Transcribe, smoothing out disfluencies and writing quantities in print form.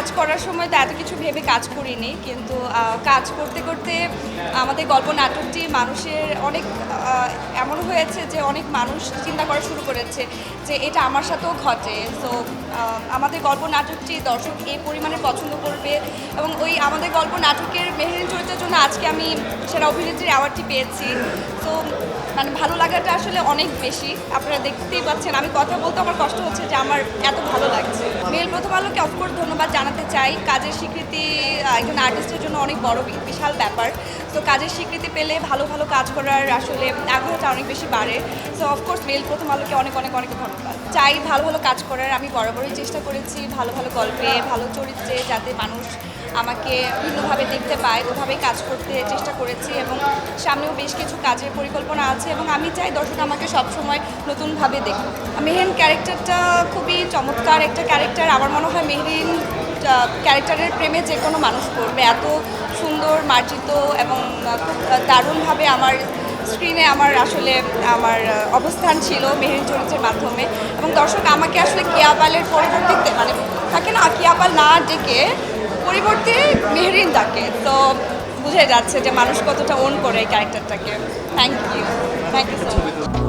কাজ করার সময় তো এত কিছু ভেবে কাজ করিনি, কিন্তু কাজ করতে করতে আমাদের গল্প নাটকটি মানুষের অনেক এমন হয়েছে যে অনেক মানুষ চিন্তা করা শুরু করেছে যে এটা আমার সাথেও ঘটে। সো আমাদের গল্প নাটকটি দর্শক এই পরিমাণে পছন্দ করবে, এবং ওই আমাদের গল্প নাটকের মেহেরিন চরিত্রের জন্য আজকে আমি সেরা অভিনেত্রীর অ্যাওয়ার্ডটি পেয়েছি। তো মানে ভালো লাগাটা আসলে অনেক বেশি, আপনারা দেখতেই পাচ্ছেন। আমি কথা বলতে আমার কষ্ট হচ্ছে যে আমার এত ভালো লাগছে। মেল প্রথম আলোকে অফকোর্স ধন্যবাদ জানাতে চাই। কাজের স্বীকৃতি একজন আর্টিস্টের জন্য অনেক বড় বিশাল ব্যাপার। তো কাজের স্বীকৃতি পেলে ভালো ভালো কাজ করার আসলে আগ্রহটা অনেক বেশি বাড়ে। সো অফকোর্স মেল প্রথম আলোকে অনেক অনেক অনেক ধন্যবাদ। চাই ভালো ভালো কাজ করার। আমি বরাবরই চেষ্টা করেছি ভালো ভালো গল্পে, ভালো চরিত্রে, যাতে মানুষ আমাকে ভিন্নভাবে দেখতে পায় ওভাবেই কাজ করতে চেষ্টা করেছি, এবং সামনেও বেশ কিছু কাজের পরিকল্পনা আছে, এবং আমি চাই দর্শক আমাকে সবসময় নতুনভাবে দেখুক। মেহেরিন ক্যারেক্টারটা খুবই চমৎকার একটা ক্যারেক্টার। আমার মনে হয় মেহেরিন ক্যারেক্টারের প্রেমে যে কোনো মানুষ পড়বে। এত সুন্দর মার্জিত এবং খুব দারুণভাবে আমার স্ক্রিনে আসলে আমার অবস্থান ছিল মেহেরিন চরিত্রের মাধ্যমে, এবং দর্শক আমাকে আসলে কিয়াপালের পরিবর্তে মানে থাকে না, কিয়াপাল না ডেকে পরিবর্তে মেহেরিন ডাকে। তো বুঝে যাচ্ছে যে মানুষ কতটা ওন করে এই ক্যারেক্টারটাকে। Thank you so much.